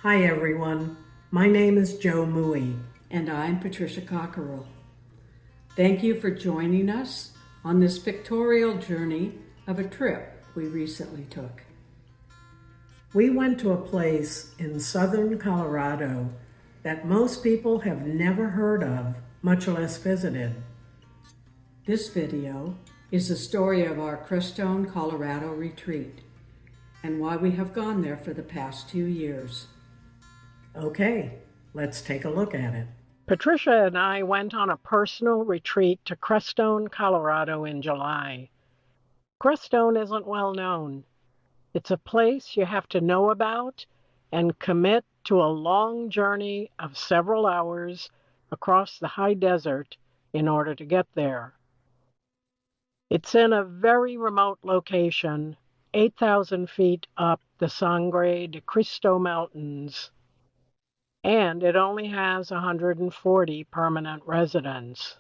Hi everyone, my name is Mooy. And I'm Patricia Cockerill. Thank you for joining us on this pictorial journey of a trip we recently took. We went to a place in southern Colorado that most people have never heard of, much less visited. This video is the story of our Crestone, Colorado retreat and why we have gone there for the past 2 years. Okay, let's take a look at it. Patricia and I went on a personal retreat to Crestone, Colorado in July. Crestone isn't well known. It's a place you have to know about and commit to a long journey of several hours across the high desert in order to get there. It's in a very remote location, 8,000 feet up the Sangre de Cristo Mountains, and it only has 140 permanent residents.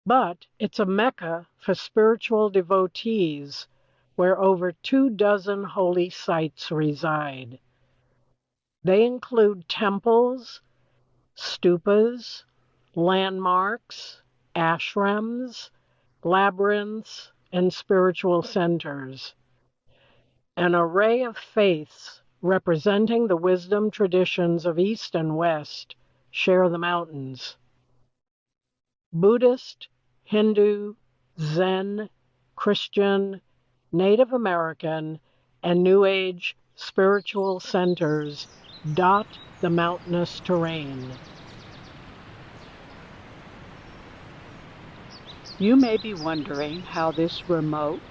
But it's a mecca for spiritual devotees where over 24 holy sites reside. They include temples, stupas, landmarks, ashrams, labyrinths, and spiritual centers. An array of faiths representing the wisdom traditions of East and West share the mountains. Buddhist, Hindu, Zen, Christian, Native American, and New Age spiritual centers dot the mountainous terrain. You may be wondering how this remote,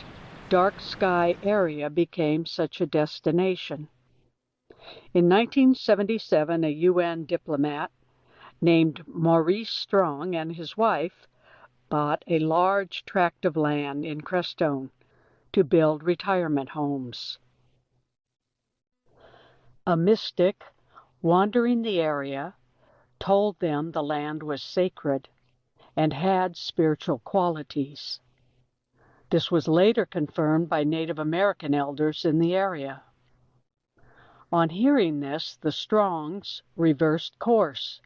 dark sky area became such a destination. In 1977, a UN diplomat named Maurice Strong and his wife bought a large tract of land in Crestone to build retirement homes. A mystic wandering the area told them the land was sacred and had spiritual qualities. This was later confirmed by Native American elders in the area. On hearing this, the Strongs reversed course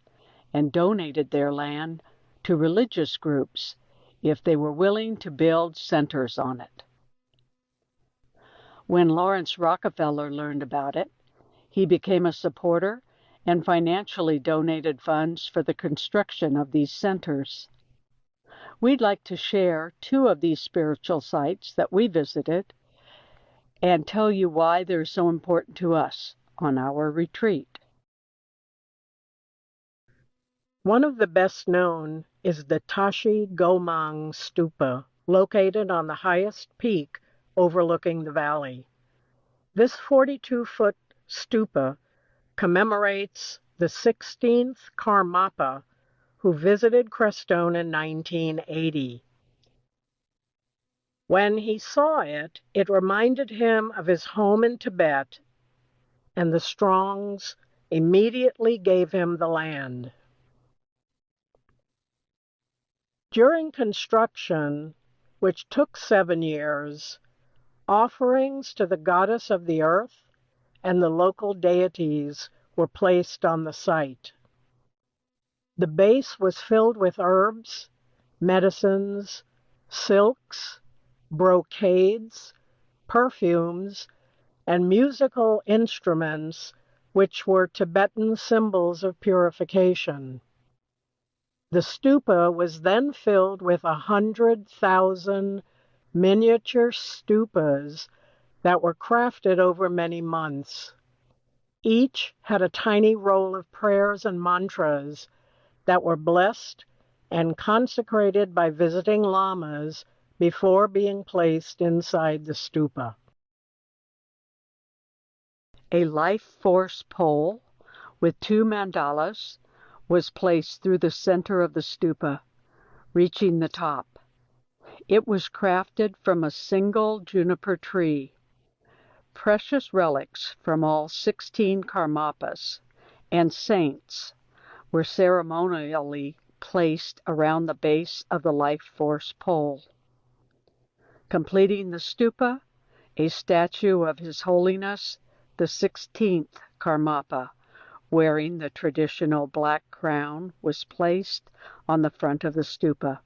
and donated their land to religious groups if they were willing to build centers on it. When Lawrence Rockefeller learned about it, he became a supporter and financially donated funds for the construction of these centers. We'd like to share 2 of these spiritual sites that we visited and tell you why they're so important to us on our retreat. One of the best known is the Tashi Gomang Stupa, located on the highest peak overlooking the valley. This 42-foot stupa commemorates the 16th Karmapa who visited Crestone in 1980. When he saw it, it reminded him of his home in Tibet, and the Strongs immediately gave him the land. During construction, which took 7 years, offerings to the goddess of the earth and the local deities were placed on the site. The base was filled with herbs, medicines, silks, brocades, perfumes, and musical instruments, which were Tibetan symbols of purification. The stupa was then filled with 100,000 miniature stupas that were crafted over many months. Each had a tiny roll of prayers and mantras that were blessed and consecrated by visiting lamas before being placed inside the stupa. A life force pole with 2 mandalas was placed through the center of the stupa, reaching the top. It was crafted from a single juniper tree. Precious relics from all 16 Karmapas and saints were ceremonially placed around the base of the life force pole. Completing the stupa, a statue of His Holiness the 16th Karmapa, wearing the traditional black crown, was placed on the front of the stupa.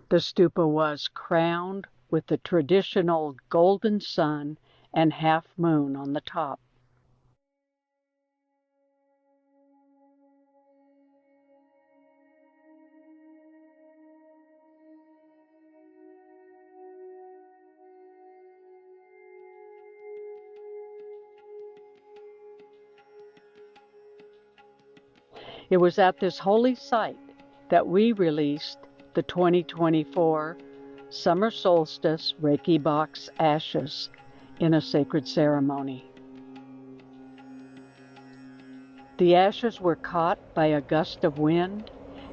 The stupa was crowned with the traditional golden sun and half moon on the top. It was at this holy site that we released the 2024 Summer Solstice Reiki Box ashes in a sacred ceremony. The ashes were caught by a gust of wind,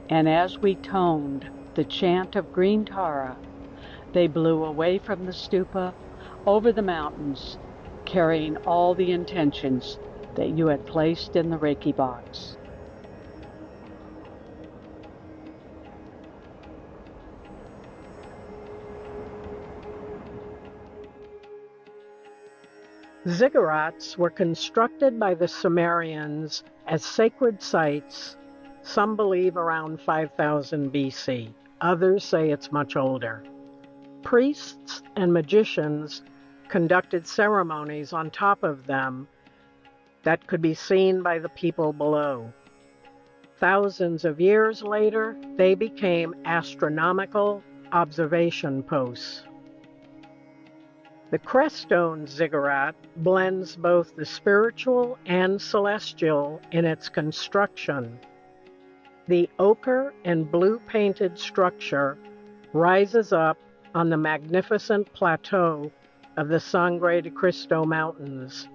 and as we toned the chant of green Tara, they blew away from the stupa over the mountains, carrying all the intentions that you had placed in the Reiki box. Ziggurats were constructed by the Sumerians as sacred sites, some believe around 5000 BC. Others say it's much older. Priests and magicians conducted ceremonies on top of them that could be seen by the people below. Thousands of years later, they became astronomical observation posts. The Crestone Ziggurat blends both the spiritual and celestial in its construction. The ochre and blue painted structure rises up on the magnificent plateau of the Sangre de Cristo Mountains.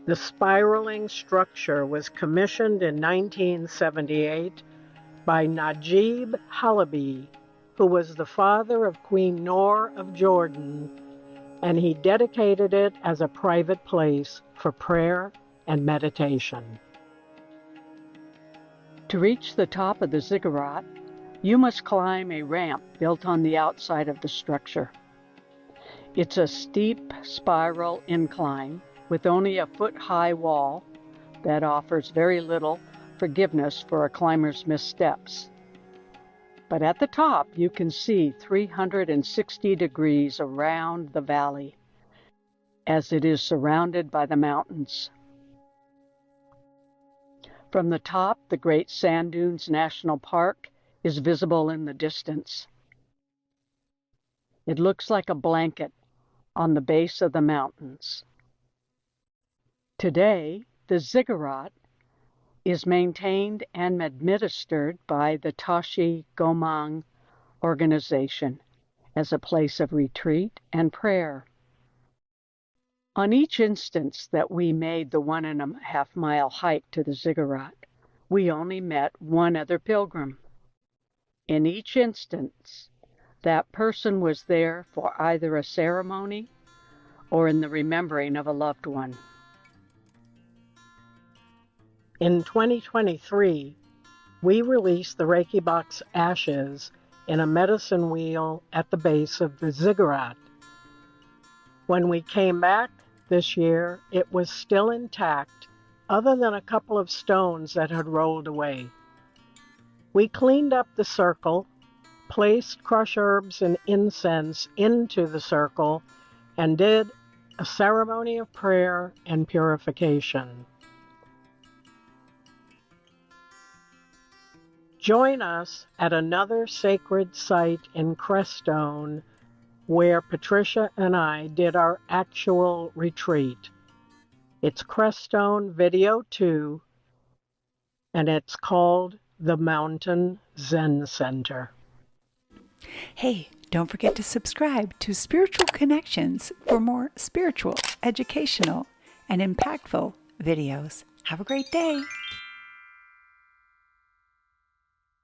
The spiraling structure was commissioned in 1978 by Najib Halabi, who was the father of Queen Noor of Jordan, and he dedicated it as a private place for prayer and meditation. To reach the top of the ziggurat, you must climb a ramp built on the outside of the structure. It's a steep spiral incline with only a foot-high wall that offers very little forgiveness for a climber's missteps. But at the top, you can see 360 degrees around the valley, as it is surrounded by the mountains. From the top, the Great Sand Dunes National Park is visible in the distance. It looks like a blanket on the base of the mountains. Today, the ziggurat is maintained and administered by the Tashi Gomang organization as a place of retreat and prayer. On each instance that we made the 1.5 mile hike to the ziggurat, we only met one other pilgrim. In each instance, that person was there for either a ceremony or in the remembering of a loved one. In 2023, we released the Reiki Box ashes in a medicine wheel at the base of the ziggurat. When we came back this year, it was still intact, other than a couple of stones that had rolled away. We cleaned up the circle, placed crushed herbs and incense into the circle, and did a ceremony of prayer and purification. Join us at another sacred site in Crestone where Patricia and I did our actual retreat. It's Crestone Video 2, and it's called the Mountain Zen Center. Hey, don't forget to subscribe to Spiritual Connections for more spiritual, educational, and impactful videos. Have a great day.